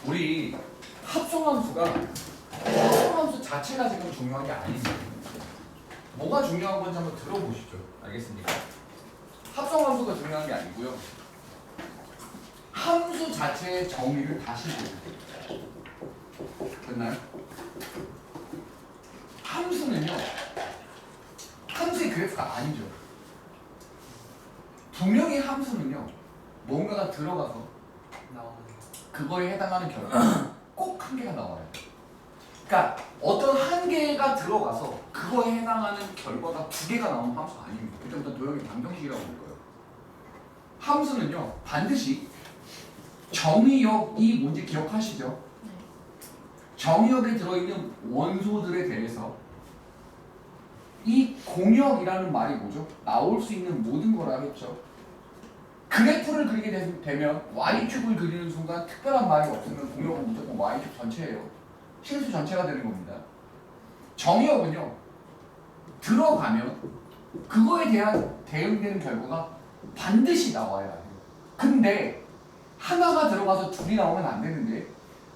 우리 합성함수 자체가 지금 중요한 게 아닙니다. 뭐가 중요한 건지 한번 들어보시죠. 알겠습니까? 합성함수가 중요한 게 아니고요. 함수 자체의 정의를 다시 보세요. 됐나요? 함수는요, 함수의 그래프가 아니죠. 분명히 함수는요, 뭔가가 들어가서 그거에 해당하는 결과가 꼭 한 개가 나와요. 그러니까 어떤 한 개가 들어가서 그거에 해당하는 결과가 두 개가 나오는 함수가 아닙니다. 그때부터 도형이 방정식이라고 볼 거예요. 함수는요, 반드시 정의역이 뭔지 기억하시죠? 정의역에 들어있는 원소들에 대해서 이 공역이라는 말이 뭐죠? 나올 수 있는 모든 거라 했죠. 그래프를 그리게 되면 y축을 그리는 순간 특별한 말이 없으면 공역은 무조건 y축 전체예요. 실수 전체가 되는 겁니다. 정의역은요, 들어가면 그거에 대한 대응되는 결과가 반드시 나와야 해요. 근데 하나가 들어가서 둘이 나오면 안 되는데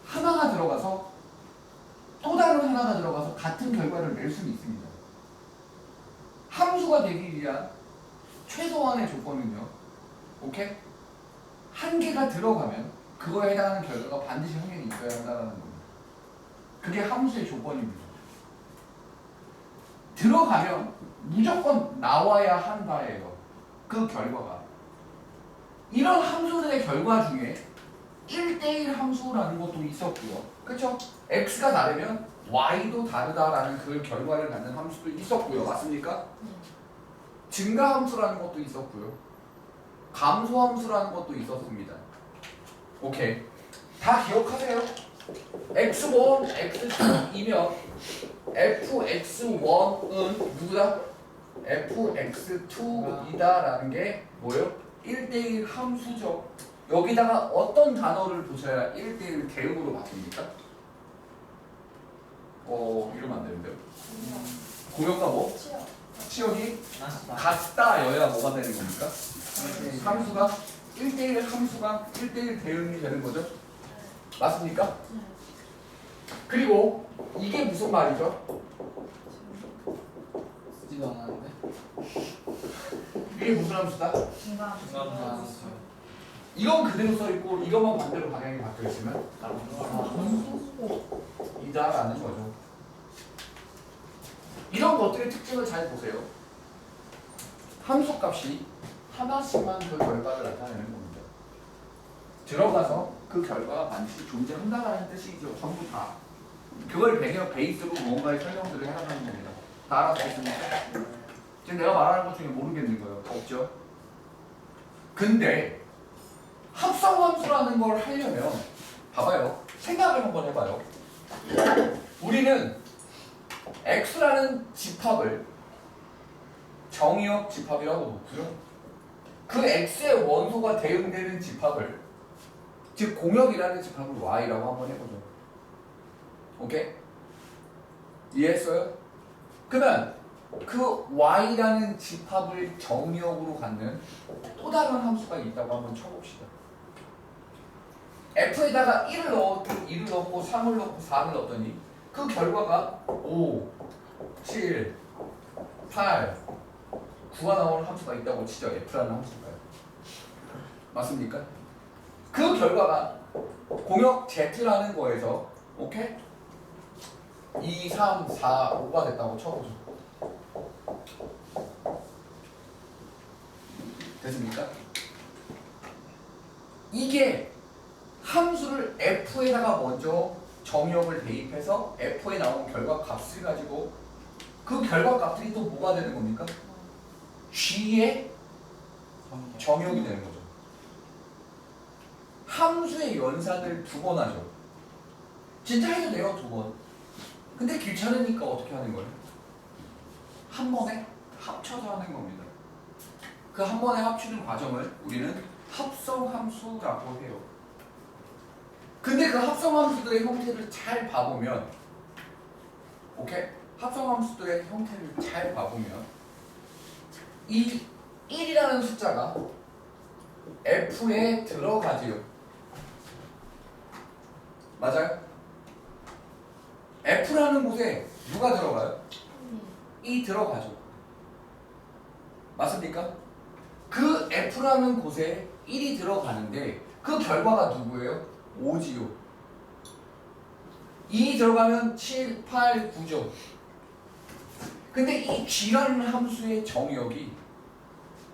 하나가 들어가서 또 다른 하나가 들어가서 같은 결과를 낼 수는 있습니다. 함수가 되기 위한 최소한의 조건은요, 오케이? 한 개가 들어가면 그거에 해당하는 결과가 반드시 한 개는 있어야 한다는 겁니다. 그게 함수의 조건입니다. 들어가면 무조건 나와야 한다예요. 그 결과가. 이런 함수들의 결과 중에 1대1 함수라는 것도 있었고요. 그렇죠? x가 다르면 y도 다르다라는 그 결과를 갖는 함수도 있었고요. 맞습니까? 증가함수라는 것도 있었고요. 감소함수라는 것도 있었습니다. 오케이. 다 기억하세요. x1, x2이면 fx1은 누구다? fx2이다라는 게 뭐예요? 1대1 함수죠. 여기다가 어떤 단어를 붙여야 1대1 대응으로 바뀝니까? 이러면 안 되는데요. 공역과 뭐? 치역이 같다여야 뭐가 되는 겁니까? 함수가 1대1 함수가 1대1 대응이 되는 거죠. 맞습니까? 그리고 이게 무슨 말이죠? 쓰지도 않았는데. 이게 무슨 함수다? 이건 그대로 써있고 이것만 반대로 방향이 바뀌어있으면 함수이다라는 거죠. 이런 것들의 특징을 잘 보세요. 함수값이 하나씩만 그 결과를 나타내는 겁니다. 들어가서 그 결과가 반드시 존재한다는 뜻이죠. 전부 다. 그걸 베이스로 뭔가의 설명들을 해나가는 겁니다. 다 알아듣겠습니까? 지금 내가 말하는 것 중에 모르겠는 거예요. 없죠? 근데 합성함수라는 걸 하려면 봐봐요. 생각을 한번 해봐요. 우리는 x라는 집합을 정의역 집합이라고 놓고요. 그 x의 원소가 대응되는 집합을, 즉 공역이라는 집합을 y라고 한번 해보죠. 오케이? 이해했어요? 그러면 그 y라는 집합을 정의역으로 갖는 또 다른 함수가 있다고 한번 쳐봅시다. f에다가 1을 넣었고 2를 넣고 3을 넣고 4를 넣었더니 그 결과가 5, 7, 8, 9가 나오는 함수가 있다고 치죠. f라는 함수가요. 맞습니까? 그 결과가 공역 z라는 거에서 오케이? 2, 3, 4, 5가 됐다고 쳐보죠. 됐습니까? 이게 함수를 f에다가 먼저 정의역을 대입해서 f에 나온 결과 값을 가지고 그 결과 값들이 또 뭐가 되는 겁니까? g의 정의역이 되는 거죠. 함수의 연산을 2번 하죠. 진짜 해도 돼요, 2번. 근데 귀찮으니까 어떻게 하는 거예요? 한 번에 합쳐서 하는 겁니다. 그 한 번에 합치는 과정을 우리는 합성함수라고 해요. 근데 그 합성함수들의 형태를 잘 봐보면, 오케이? 합성함수들의 형태를 잘 봐보면 이 1이라는 숫자가 F에 들어가지요. 맞아요? F라는 곳에 누가 들어가요? 이 들어가죠. 맞습니까? 그 F라는 곳에 1이 들어가는데 그 결과가 누구예요? 5지요. 2 들어가면 7, 8, 9죠. 근데 이 G라는 함수의 정의역이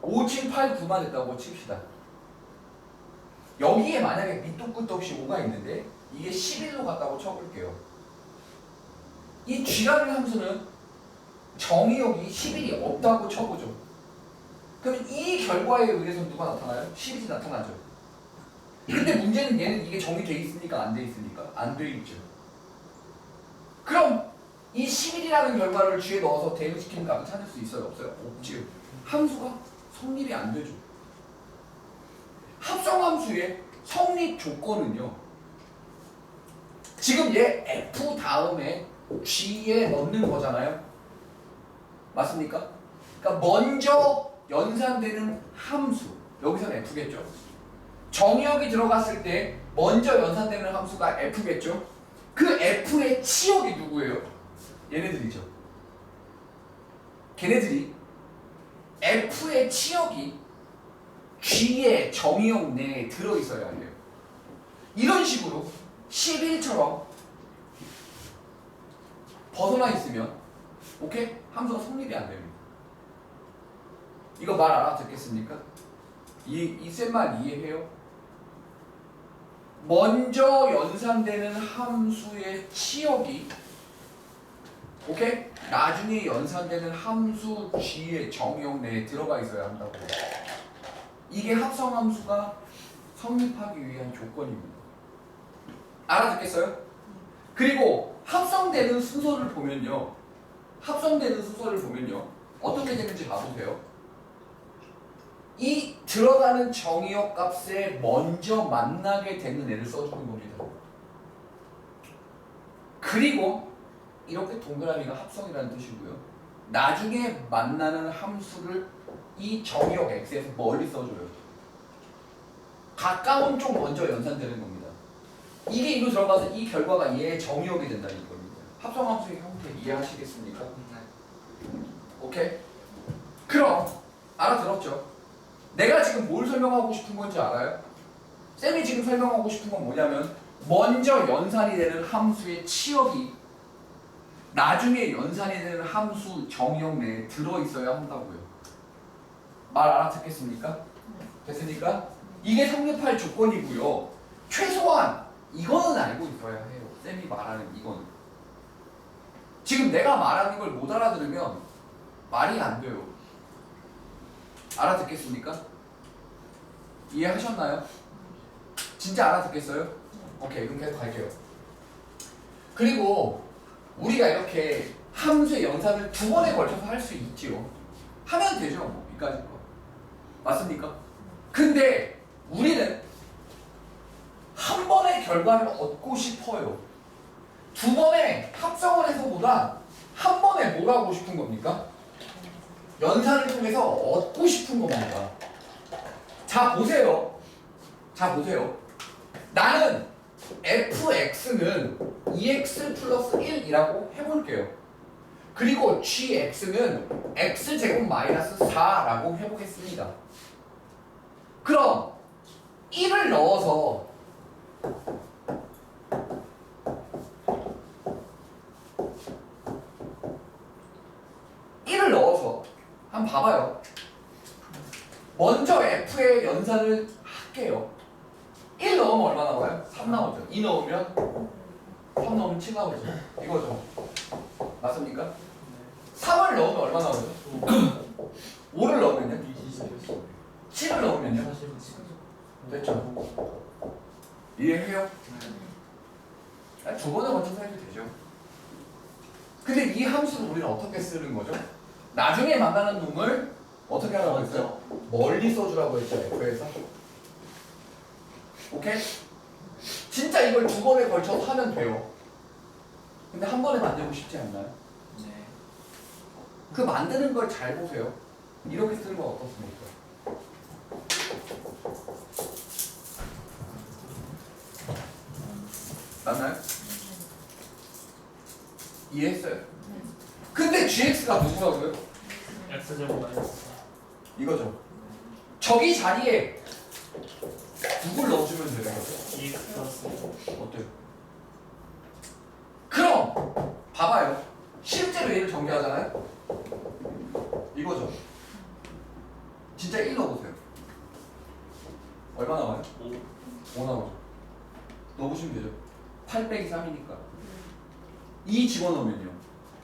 5, 7, 8, 9만 됐다고 칩시다. 여기에 만약에 밑도 끝도 없이 5가 있는데 이게 11로 갔다고 쳐볼게요. 이 G라는 함수는 정의역이 11이 없다고 쳐보죠. 그러면 이 결과에 의해서 누가 나타나요? 11이 나타나죠. 근데 문제는 얘는 이게 정의돼 있습니까? 안 돼 있습니까? 안 돼 있죠. 그럼 이 11이라는 결과를 G에 넣어서 대응시키는 값을 찾을 수 있어요? 없어요? 없지요. 함수가 성립이 안 되죠. 합성함수의 성립 조건은요. 지금 얘 F 다음에 G에 넣는 거잖아요. 맞습니까? 그러니까 먼저 연산되는 함수. 여기서는 F겠죠. 정의역이 들어갔을 때 먼저 연산되는 함수가 F겠죠. 그 F의 치역이 누구예요? 얘네들이죠. 걔네들이 F의 치역이 G의 정의역 내에 들어있어야 해요. 이런 식으로 11처럼 벗어나 있으면 오케이? 함수가 성립이 안 됩니다. 이거 말 알아듣겠습니까? 이 쌤 말 이해해요? 먼저 연산되는 함수의 치역이 오케이? 나중에 연산되는 함수 G의 정의역 내에 들어가 있어야 한다고. 이게 합성함수가 성립하기 위한 조건입니다. 알아듣겠어요? 그리고 합성되는 순서를 보면요. 어떻게 되는지 봐보세요. 이 들어가는 정의역 값에 먼저 만나게 되는 애를 써주는 겁니다. 그리고 이렇게 동그라미가 합성이라는 뜻이고요. 나중에 만나는 함수를 이 정의역 x에서 멀리 써줘요. 가까운 쪽 먼저 연산되는 겁니다. 이게 이로 들어가서 이 결과가 얘의 정의역이 된다는 겁니다. 합성함수의 형태 이해하시겠습니까? 오케이? 그럼 알아들었죠? 내가 지금 뭘 설명하고 싶은 건지 알아요? 쌤이 지금 설명하고 싶은 건 뭐냐면 먼저 연산이 되는 함수의 치역이 나중에 연산이 되는 함수 정의역 내에 들어있어야 한다고요. 말 알아듣겠습니까? 됐습니까? 이게 성립할 조건이고요. 최소한 이거는 알고 있어야 해요. 쌤이 말하는 이거는. 지금 내가 말하는 걸 못 알아들으면 말이 안 돼요. 알아듣겠습니까? 이해하셨나요? 진짜 알아듣겠어요? 오케이, 그럼 계속 갈게요. 그리고 우리가 이렇게 함수의 연산을 두 번에 걸쳐서 할 수 있지요. 하면 되죠, 뭐 이까짓 거. 맞습니까? 근데 우리는 한 번의 결과를 얻고 싶어요. 두 번의 합성을 해서보다 한 번에 뭘 하고 싶은 겁니까? 연산을 통해서 얻고 싶은 겁니다. 자 보세요. 나는 fx는 2x 플러스 1이라고 해볼게요. 그리고 gx는 x제곱 마이너스 4라고 해보겠습니다. 그럼 1을 넣어서 한번 봐봐요. 먼저 f의 연산을 할게요. 1 넣으면 얼마 나와요? 3 나오죠. 2 넣으면 3 넣으면 7 나오죠. 이거죠. 맞습니까? 3을 넣으면 얼마 나오죠? 5를 넣으면요? 7을 넣으면요? 됐죠? 이해해요? 두 번에 걸쳐서 해도 되죠. 근데 이 함수를 우리는 어떻게 쓰는 거죠? 나중에 만나는 놈을 어떻게 하라고 했어요? 멀리 써주라고 했죠, F에서. 오케이? 진짜 이걸 두 번에 걸쳐서 하면 돼요. 근데 한 번에 만들고 싶지 않나요? 네. 그 만드는 걸 잘 보세요. 이렇게 쓰는 건 어떻습니까? 맞나요? 이해했어요? 근데 gx가 누구라고요? X제곱 마이너스 이거죠. 저기 자리에 누굴 넣어주면 되는 거죠? 2X 플러스 어때요? 그럼 봐봐요. 실제로 얘를 정리하잖아요. 이거죠. 진짜 1 넣어보세요. 얼마 나와요? 5 나오죠. 넣어보시면 되죠. 8 빼기 3이니까 2 집어넣으면요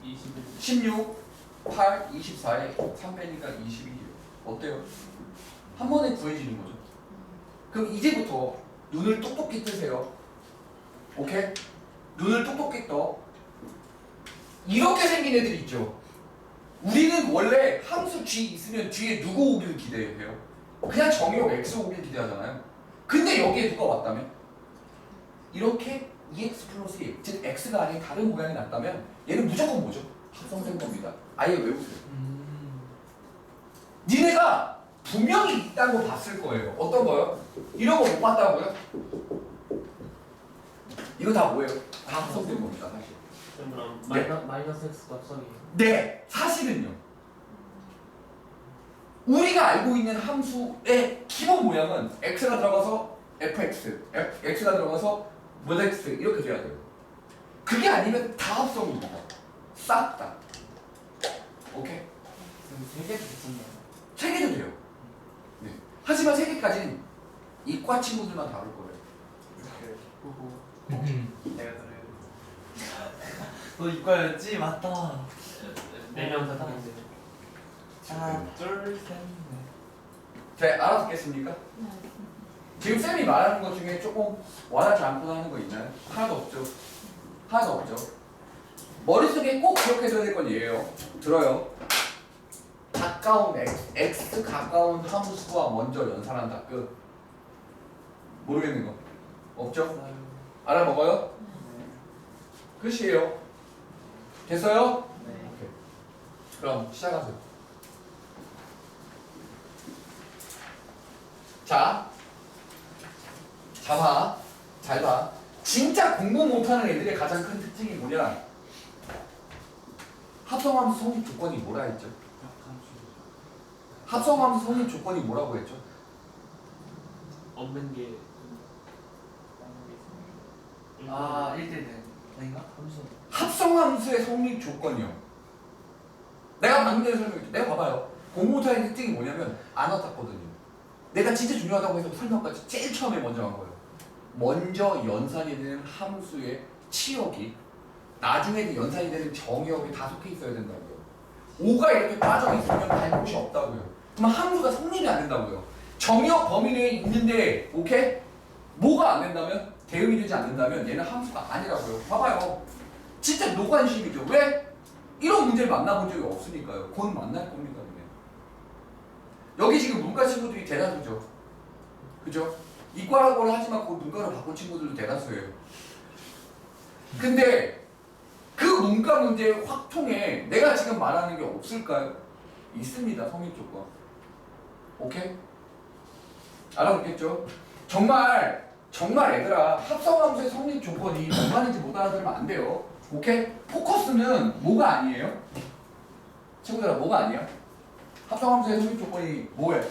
21 16, 8, 24에 3 빼니까 21이에요. 어때요? 한 번에 구해지는 거죠. 그럼 이제부터 눈을 똑똑히 뜨세요. 오케이? 눈을 똑똑히 떠. 이렇게 생긴 애들 있죠. 우리는 원래 함수 g 있으면 뒤에 누구 오길 기대해요? 그냥 정의역 x 오길 기대하잖아요. 근데 여기에 누가 왔다면? 이렇게 2x 플러스 1, 즉 x가 아닌 다른 모양이 났다면 얘는 무조건 뭐죠? 합성된 겁니다. 아예 외우세요. 니네가 분명히 있다고 봤을 거예요. 어떤 거요? 이런 거 못 봤다고요? 이거 다 뭐예요? 다 합성된 겁니다, 사실. 그럼 네. 마이너스 X가 합성이에요. 네, 사실은요. 우리가 알고 있는 함수의 기본 모양은 x가 들어가서 fx, x가 들어가서 x 이렇게 돼야 돼요. 그게 아니면 다 합성입니다. 싹 다. 오케이? 그럼 3개 됐었나요? 세 개도 돼요. 네. 하지만 세 개까지는 이과 친구들만 다룰 거예요. 보고 내가 그래요. 너 이과였지? 맞다. 4명 다 다른데 하나, 둘, 셋, 넷. 자, 알아듣겠습니까? 지금 쌤이 말하는 것 중에 조금 와닿지 않거나 하는 거 있나요? 하나도 없죠. 하나도 없죠. 머릿속에 꼭 기억해둬야 될 건 얘예요. 들어요. 가까운 x 가까운 함수와 먼저 연산한다. 끝. 모르겠는 거 없죠? 알아먹어요? 끝이에요. 됐어요? 네. 오케이. 그럼 시작하세요. 자, 봐. 잘 봐. 진짜 공부 못하는 애들의 가장 큰 특징이 뭐냐? 합성함수 성립 조건이 뭐라 했죠? 합성함수 성립 조건이 뭐라고 했죠? 없는 게 아, 1대1. 아닌가? 함수. 합성함수의 성립 조건이요. 내가 방금 전에 설명했죠. 내가 봐봐요. 공부 못하는 특징이 뭐냐면 안 와닿거든요. 내가 진짜 중요하다고 해서 설명까지 제일 처음에 먼저 한 거예요. 먼저 연산이 되는 함수의 치역이 나중에도 연산이 되는 정역이 다 속해 있어야 된다고요. 5가 이렇게 빠져 있으면 갈 곳이 없다고요. 그럼 함수가 성립이 안 된다고요. 정역 범위 내에 있는데 오케이? 뭐가 안 된다면? 대응이 되지 않는다면 얘는 함수가 아니라고요. 봐봐요. 진짜 노관심이죠. 왜? 이런 문제를 만나본 적이 없으니까요. 곧 만날 겁니다. 여기 지금 문과 친구들이 대다수죠. 그죠? 이과라고는 하지만 그 문과로 바꾼 친구들도 대다수예요. 근데 그 문과 문제의 확통에 내가 지금 말하는 게 없을까요? 있습니다. 성립 조건. 오케이? 알아듣겠죠? 정말 얘들아 합성함수의 성립 조건이 뭔가인지 못 알아들으면 안 돼요. 오케이? 포커스는 뭐가 아니에요? 친구들아 뭐가 아니야? 합성함수의 성립 조건이 뭐예요?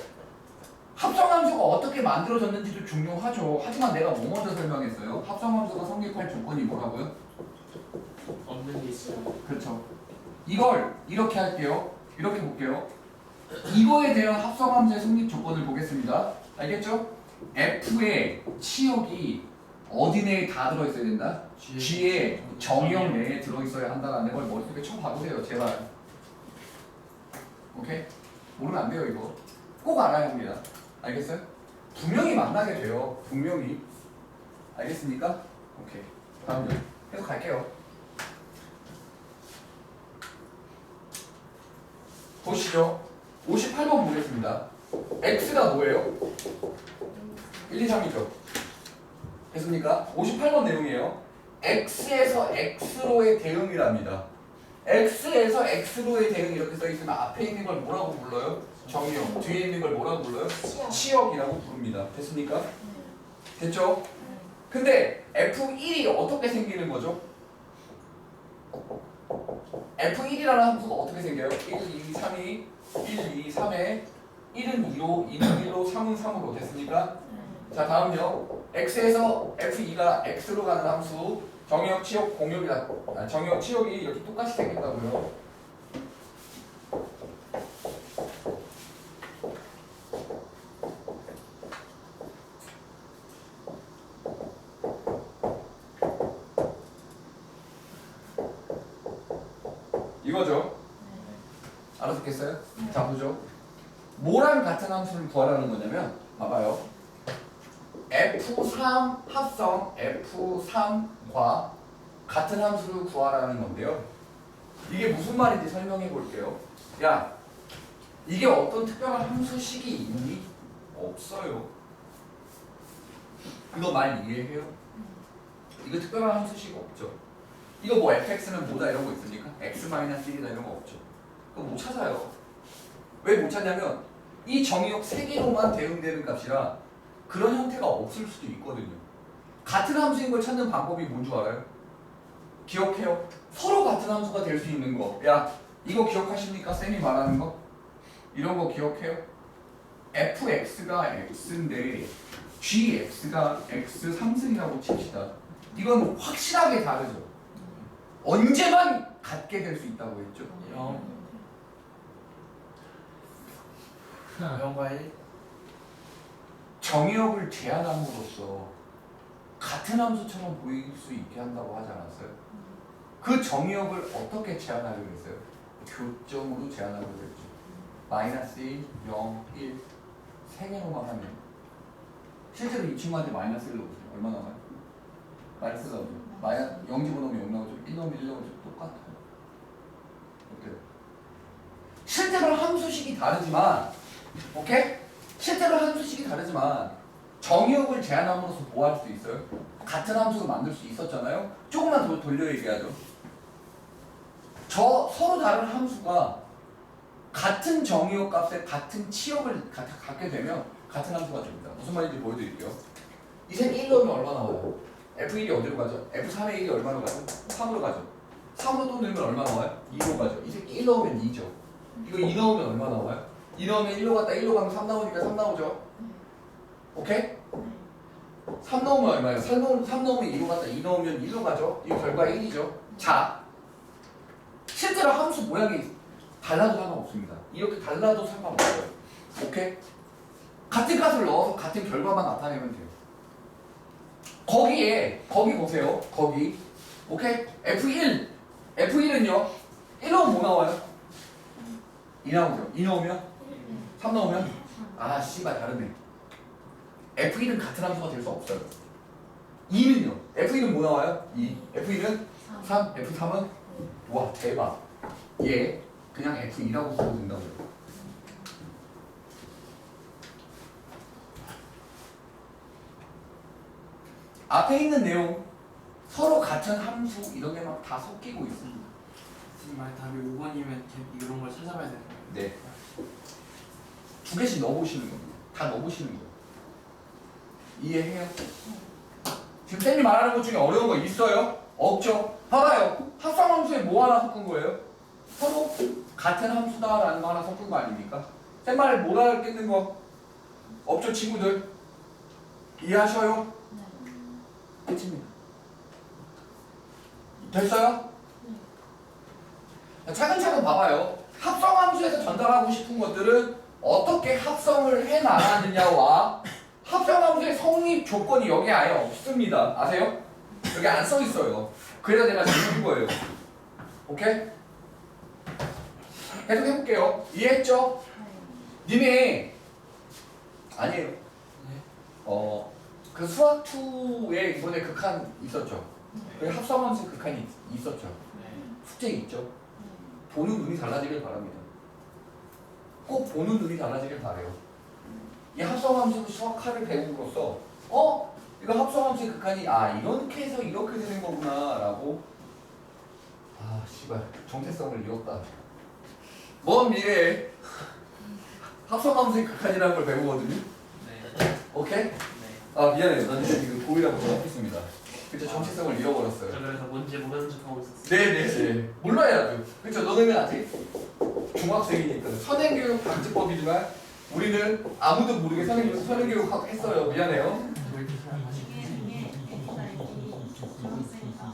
합성함수가 어떻게 만들어졌는지도 중요하죠. 하지만 내가 뭐 먼저 설명했어요? 합성함수가 성립할 조건이 뭐라고요? 없는 게 있어요. 그렇죠. 이걸 이렇게 할게요. 이렇게 볼게요. 이거에 대한 합성함수의 성립 조건을 보겠습니다. 알겠죠? F의 치역이 어디 내에 다 들어있어야 된다? G의 정역 내에 들어있어야 한다는 걸 머릿속에 쳐봐보세요. 제발. 오케이? 모르면 안 돼요 이거. 꼭 알아야 합니다. 알겠어요? 분명히 만나게 돼요. 분명히. 알겠습니까? 오케이. 다음 주 계속 갈게요. 보시죠. 58번 보겠습니다. X가 뭐예요? 1, 2, 3이죠. 됐습니까? 58번 내용이에요. X에서 X로의 대응이랍니다. X에서 X로의 대응이 이렇게 써있으면 앞에 있는 걸 뭐라고 불러요? 정의역. 뒤에 있는 걸 뭐라고 불러요? 치역이라고 부릅니다. 됐습니까? 됐죠? 근데 F1이 어떻게 생기는 거죠? F1이라는 함수가 어떻게 생겨요? 1, 2, 3이 1, 2, 3에 1은 2로, 2는 1로, 3은 3으로 됐으니까 자 다음요 x에서 f2가 x로 가는 함수 정의역 치역 공역이다. 정의역 치역이 이렇게 똑같이 생긴다고요. 이거죠. 알아듣겠어요? 자 보죠. 뭐랑 같은 함수를 구하라는 거냐면 봐봐요. F3 합성 F3과 같은 함수를 구하라는 건데요. 이게 무슨 말인지 설명해 볼게요. 야, 이게 어떤 특별한 함수식이 있니? 없어요. 이거 말 이해해요? 이거 특별한 함수식 없죠. 이거 뭐 fx는 뭐다 이런 거 있습니까? x-1이다 이런 거 없죠. 그거 못 찾아요. 왜 못 찾냐면 이 정의역 3개로만 대응되는 값이라 그런 형태가 없을 수도 있거든요. 같은 함수인 걸 찾는 방법이 뭔 줄 알아요? 기억해요. 서로 같은 함수가 될 수 있는 거. 야, 이거 기억하십니까? 쌤이 말하는 거? 이런 거 기억해요? fx가 x인데 gx가 x 3승이라고 칩시다. 이건 확실하게 다르죠. 언제만 같게 될 수 있다고 했죠? 0과 1. 정의역을 제한함으로써 같은 함수처럼 보일 수 있게 한다고 하지 않았어요? 그 정의역을 어떻게 제한하려고 했어요? 교점으로 제한하려고 했죠. 마이너스 1, 0, 1 세 개로만 하면 실제로 이 친구한테 마이너스 1 넣으세요. 얼마 나와요? 마이너스 나오죠. 마이너스 0 집어넣으면 0 나오죠. 1 넣으면 1 나오죠. 똑같아요. 어때요? 실제로 함수식이 다르지만 오케이? 실제로 함수식이 다르지만 정의역을 제한함으로써 뭐 할 수 있어요? 같은 함수를 만들 수 있었잖아요? 조금만 더 돌려 얘기하죠. 저 서로 다른 함수가 같은 정의역 값에 같은 치역을 갖게 되면 같은 함수가 됩니다. 무슨 말인지 보여드릴게요. 이 셈 1 넣으면 얼마 나와요? F1이 어디로 가죠? F3의 1이 얼마로 가죠? 3으로 가죠. 3으로 또 넣으면 얼마 나와요? 2로 가죠. 이 셈 1 넣으면 2죠. 이거 2 넣으면 얼마 나와요? 2 넣으면 1로 갔다 1로 가면 3 나오니까 3 나오죠. 오케이? 3 넣으면 얼마예요? 3 넣으면 2로 갔다 2 넣으면 1로 가죠. 이 결과 1이죠. 자, 실제로 함수 모양이 달라도 상관없습니다. 이렇게 달라도 상관없어요. 오케이? 같은 값을 넣어서 같은 결과만 나타내면 돼요. 거기 보세요. 거기. 오케이? F1은요. 1 넣으면 뭐 나와요? 2 나오죠. 2 넣으면? 3 넣으면? 아, 씨발 다르네. F1은 같은 함수가 될 수 없어요. 2는요. F1은 뭐 나와요? 2. F1은 3. F3은? 와, 대박. 얘 그냥 F2라고 써도 된다고요. 앞에 있는 내용 서로 같은 함수 이런 게 막 다 섞이고 있습니다. 지금 말 답이 5번이면 이런 걸 찾아봐야 되는 거예요. 네. 2개씩 넣어보시는 겁니다. 다 넣어보시는 거예요. 이해해요? 지금 쌤이 말하는 것 중에 어려운 거 있어요? 없죠? 봐봐요. 합성함수에 뭐 하나 섞은 거예요? 서로 같은 함수다라는 거 하나 섞은 거 아닙니까? 쌤 말을 못 알아듣겠는 거 없죠, 친구들? 이해하셔요? 끝입니다. 됐어요? 차근차근 봐봐요. 합성함수에서 전달하고 싶은 것들은 어떻게 합성을 해나가느냐와 합성함수의 성립 조건이 여기 아예 없습니다. 아세요? 여기 안 써 있어요. 그래서 내가 적은 거예요. 오케이? 계속 해볼게요. 이해했죠? 니네 아니에요. 그 수학 2에 이번에 극한 있었죠. 그 합성함수 극한이 있었죠. 숙제 있죠. 보는 눈이 달라지길 바랍니다. 꼭 보는 눈이 달라지길 바래요. 이 합성함수 수학화를 배움으로써 이거 합성함수의 극한이 이렇게 해서 이렇게 되는 거구나 라고 씨발 정체성을 잃었다. 먼 미래에 합성함수의 극한이라는 걸 배우거든요. 네. 오케이? 네. 아 미안해요. 나는 지금 고의라고 생각했습니다. 그쵸 정체성을 잃어버렸어요. 저 그래서 뭔지 모르는 척하고 있었어요. 네네네. 몰라야죠. 그쵸 너는 아직 중학생이니까 선행교육 방지법이지만 우리는 아무도 모르게 선행교육 했어요. 미안해요.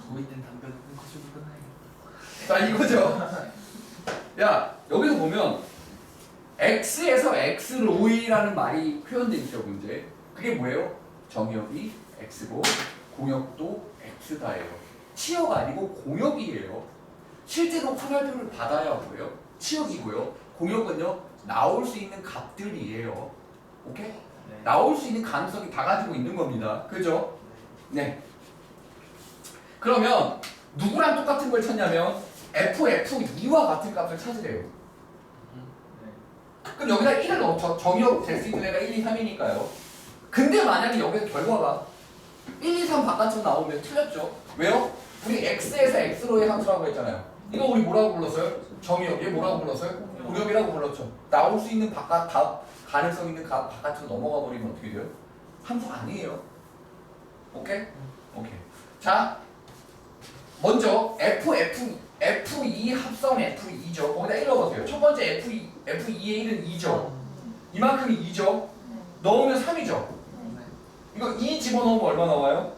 고이 땐 담배 끊고 출근해야겠다. 자 이거죠. 야 여기서 보면 x에서 x로이라는 말이 표현되어 있죠 문제. 그게 뭐예요? 정역이 x고 공역도 x다예요. 치역 아니고 공역이에요. 실제로 화살표를 받아야 하고요. 치역이고요. 공역은요 나올 수 있는 값들이에요. 오케이? 네. 나올 수 있는 가능성이 다 가지고 있는 겁니다. 그죠? 네. 그러면 누구랑 똑같은 걸 찾냐면 f(f)(2)와 같은 값을 찾으래요. 그럼 여기다 1을 넣죠. 정의역 될 수 있는 애가 1, 2, 3이니까요. 근데 만약에 여기서 결과가 1, 2, 3 바깥으로 나오면 틀렸죠. 왜요? 우리 x에서 x로의 함수라고 했잖아요. 이거 우리 뭐라고 불렀어요? 정의역. 얘 뭐라고 불렀어요? 공역이라고 불렀죠. 나올 수 있는 바깥 값, 가능성 있는 값 바깥으로 넘어가 버리면 어떻게 돼요? 함수 아니에요. 오케이? 오케이. 자, 먼저 F2 합성 F2죠. 거기다 1 넣어보세요. 첫 번째 F2의 1은 2죠. 이만큼이 2죠. 넣으면 3이죠. 이거 2 집어넣으면 얼마 나와요?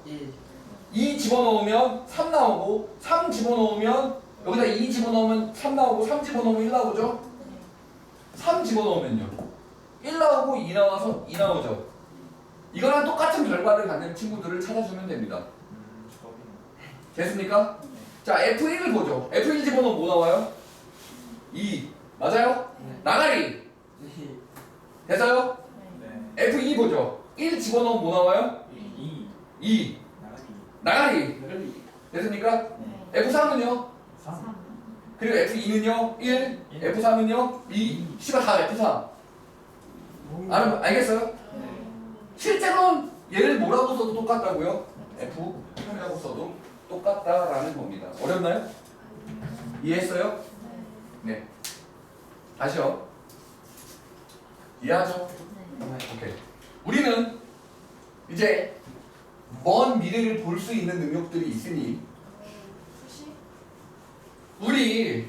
2 집어넣으면 3 나오고 3 집어넣으면 여기다 2 집어넣으면 3 나오고 3 집어넣으면 1 나오죠? 3 집어넣으면요 1 나오고 2 나와서 2 나오죠. 이거랑 똑같은 결과를 갖는 친구들을 찾아주면 됩니다. 됐습니까? 자 F1을 보죠. F1 집어넣으면 뭐 나와요? 2 맞아요? 나가리 됐어요? F2 보죠. 1 집어넣으면 뭐 나와요? 2 나가리 됐습니까? F3은요? 그리고 F2는요? 1 F3은요? 2 씨발 다 F3 알겠어요? 실제로는 얘를 뭐라고 써도 똑같다고요? F3이라고 써도 똑같다라는 겁니다. 어렵나요? 이해했어요? 네. 다시요. 이해하죠? 오케이. 우리는 이제 먼 미래를 볼 수 있는 능력들이 있으니 우리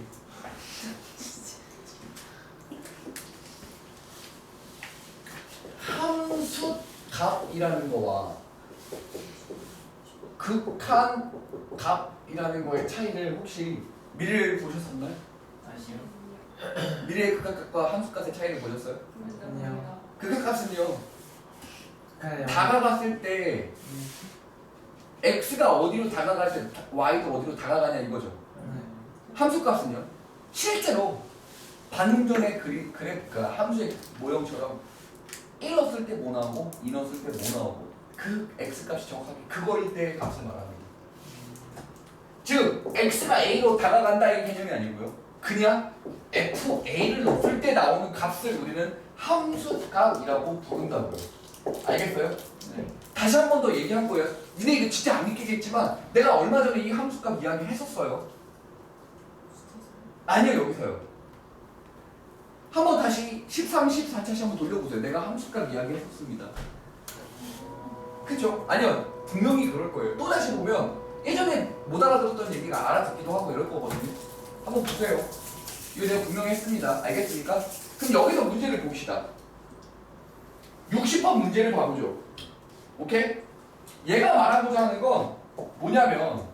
함수 값이라는 거와 극한 값이라는 거의 차이를 혹시 미래를 보셨었나요? 미래의 극한값과 함수값의 차이를 보셨어요? 아니요. 극한값은요 다가갔을 때 x가 어디로 다가갈 때 y도 어디로 다가가냐 이거죠. 함수값은요 실제로 방금 전에 그래프가 함수의 모형처럼 1 넣었을 때 뭐 나오고 2 넣었을 때 뭐 나오고 그 x값이 정확하게 그거일 때의 값을 말합니다. 즉 x가 a로 다가간다 이 개념이 아니고요. 그냥 fa를 넣었을 때 나오는 값을 우리는 함수값이라고 부른다고요. 알겠어요? 네. 다시 한 번 더 얘기할 거예요. 니네 이거 진짜 안 믿기겠지만 내가 얼마 전에 이 함수값 이야기 했었어요. 아니요 여기서요. 한번 다시 13, 14차시 한번 돌려보세요. 내가 함수값 이야기 했었습니다. 그쵸? 아니요 분명히 그럴 거예요. 또 다시 보면 예전에 못 알아들었던 얘기가 알아듣기도 하고 이럴 거거든요. 한번 보세요. 이거 내가 분명히 했습니다. 알겠습니까? 그럼 여기서 문제를 봅시다. 60번 문제를 봐보죠. 오케이? 얘가 말하고자 하는 건 뭐냐면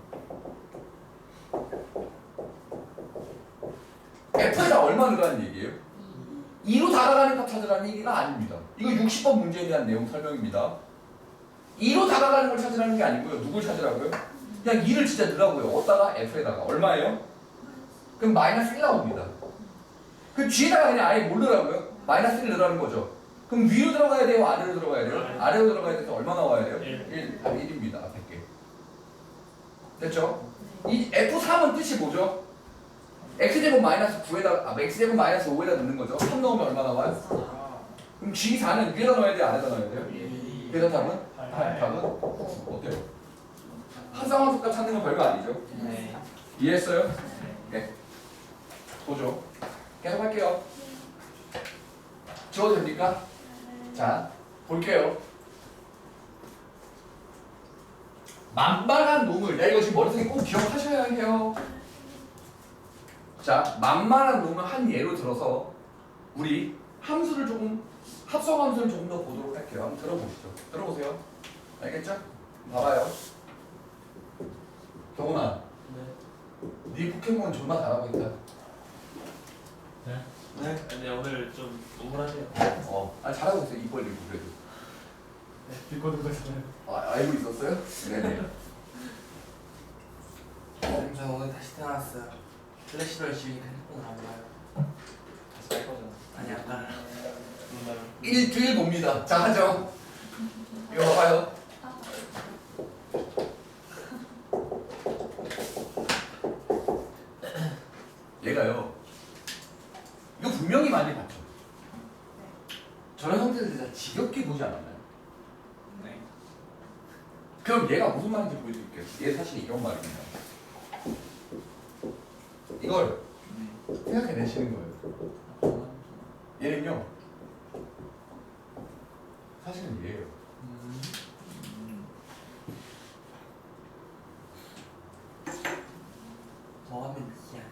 F에다 얼마 넣으라는 얘기예요? 2로 다가가는 값 찾으라는 얘기가 아닙니다. 이거 60번 문제에 대한 내용 설명입니다. 2로 다가가는 걸 찾으라는 게 아니고요. 누굴 찾으라고요? 그냥 2를 진짜 넣으라고요. 어디다가? F에다가. 얼마예요? 그럼 마이너스 1 나옵니다. 그 뒤에다가 그냥 아예 뭘 넣으라고요? 마이너스 1 넣으라는 거죠. 그럼 위로 들어가야 돼요? 아래로 들어가야 돼요? 아래로 들어가야 돼서 얼마 나와야 돼요? 1. 답이 1입니다. 100개. 됐죠? 이 F3은 뜻이 뭐죠? X제곱 마이너스 9에다, X제곱 마이너스 5에다 넣는 거죠. 3 넣으면 얼마 나와요? 그럼 G4는 위에다 넣어야 돼요? 아래다 넣어야 돼요? 그래서 답은? 답은? 어때요? 합성함수값 찾는 건 별거 아니죠? 네. 이해했어요? 네. 보죠. 계속 할게요. 지워도 됩니까? 자, 볼게요. 만만한 놈을, 야 이거 지금 머릿속에 꼭 기억하셔야 해요. 자, 만만한 놈을 한 예로 들어서 우리 함수를 조금, 합성 함수를 조금 더 보도록 할게요. 한번 들어보시죠. 들어보세요. 알겠죠? 봐봐요. 경훈아, 네 포켓몬 존나 잘하고 있다. 네. 근데 오늘 좀 우울하네요. 잘하고 있어요. 입 벌리고 그래도. 네, 빌거는 거잖아요. 알고 있었어요? 네네. 저 오늘 다시 태어났어요. 플래시를 지우니까 핸드폰 안 봐요. 다시 할 거잖아. 아니 아까 일주일 봅니다. 자, 하죠. 이거 봐봐요. 얘가요. 이거 분명히 많이 봤죠. 저런 형태들 진짜 지겹게 보지 않았나요? 네. 그럼 얘가 무슨 말인지 보여드릴게요. 얘 사실 이런 말입니다. 이걸 생각해내시는 거예요. 얘는요, 사실은 얘예요. 더하면 이게 아니에요.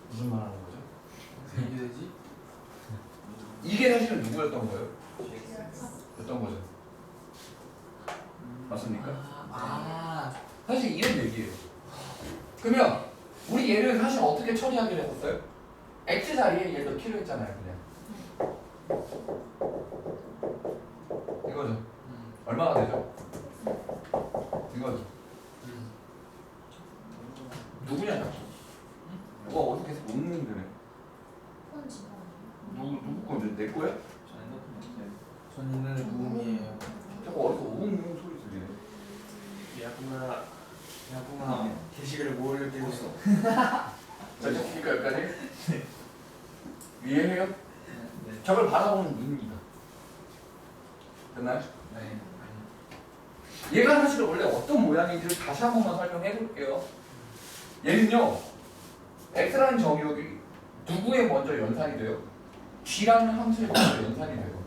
무슨 말 하는 거죠? 어떻게 되지? 이게 사실은 누구였던 거예요? 어떤 거죠? 맞습니까? 사실 이런 얘기예요. 그러면 우리 얘를 사실 어떻게 처리하기로 했었어요? x 자리에 얘를 넣기로 했잖아요. 그냥 이거죠. 얼마가 되죠? 이거죠. 누구냐? 누가 어디 계속 웃는 데네. 누구 건데? 내 거야? 전 있는 무음이에요. 자꾸 어디서 우웅우웅 소리 들리네. 야구나 야구가 게시글에 뭘 끼고 있어? 자, 됐습니까 여기까지? 이해해요? 저걸 바라보는 눈입니다. 됐나요? 네. 얘가 사실 원래 어떤 모양인지를 다시 한 번만 설명해 볼게요. 얘는요, x라는 정의역이 누구에 먼저 연산이 돼요? g라는 함수에 먼저 연산이 돼요.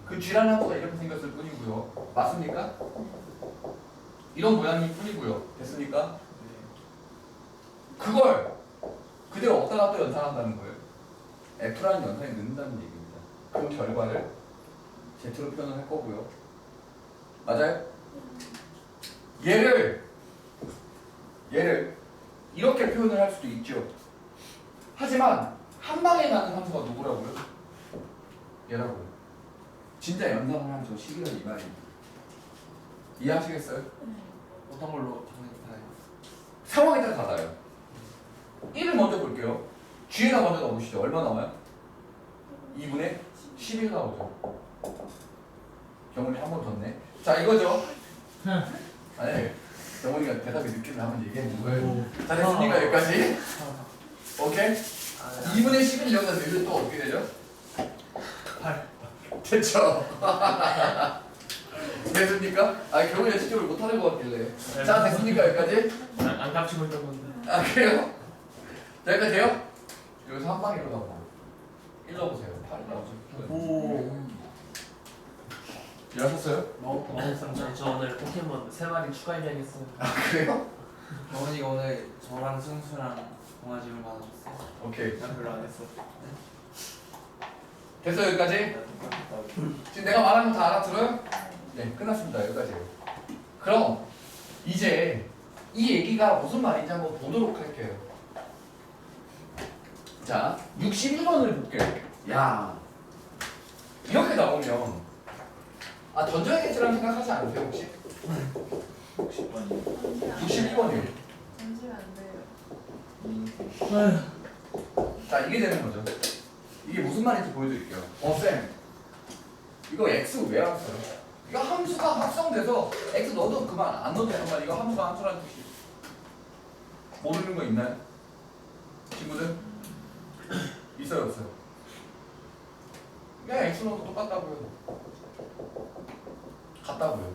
그 g라는 함수가 이렇게 생겼을 뿐이고요. 맞습니까? 이런 모양일 뿐이고요. 됐습니까? 그걸 그대로 어디다가 또 연산한다는 거예요. f라는 연산이 는다는 얘기입니다. 그 결과를 z로 표현을 할 거고요. 맞아요? 얘를 이렇게 표현을 할 수도 있죠. 하지만 한 방에 가는 함수가 누구라고요? 얘라고요. 진짜 연산을 하면 저 11월 이 말입니다. 이해하시겠어요? 어떤 걸로 정했나요? 상황에 따라 달라요. 1을 먼저 볼게요. G에다 먼저 넣어보시죠. 얼마 나와요? 2분의 11 나오죠. 경훈이 한 번 졌네. 자, 이거죠. 아니, 경훈이가 대답이 늦게 나면 얘기해준 거예요. 자, 됐습니까? 여기까지? 오케이? 2분의 11 여기다 넣으면 또 어떻게 되죠? 8. 됐죠? 됐습니까? 경훈이가 시점을 못하는 것 같길래. 자, 됐습니까? 여기까지? 안 깝치고 있던 건데. 그래요? 자, 여기까지 돼요? 여기서 한 방에 일어나고 1 넣어보세요. 8 나오죠. 오. 일하셨어요? 저 오늘 포켓몬 3마리 추가해야겠어요. 그래요? 경원이가 오늘 저랑 승수랑 동아지를 받아줬어요. 오케이. 난 별로 안 했어. 됐어요, 여기까지? 지금 내가 말하는 거 다 알아들어요? 네, 끝났습니다. 여기까지요. 그럼 이제 이 얘기가 무슨 말인지 한번 보도록 할게요. 자, 61번을 볼게요. 야, 이렇게 나오면 던져야겠지라는 생각하지 않으세요, 혹시? 61번이요. 잠시만 안 돼요. 자, 이게 되는 거죠. 이게 무슨 말인지 보여드릴게요. 쌤, 이거 x 왜 왔어요? 이거 함수가 합성돼서 x 넣어도 그만, 안 넣어도 그만. 이거 함수가 함수라는 뜻이 모르는 거 있나요? 친구들? 있어요, 없어요? 그냥 x 넣어도 똑같다고요. 같다고요.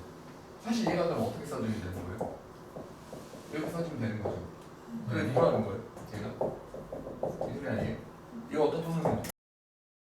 사실 얘가 그럼 어떻게 써주면 되는 거예요? 이렇게 써주면 되는 거죠. 그래, 뭐라는 거예요? 제가?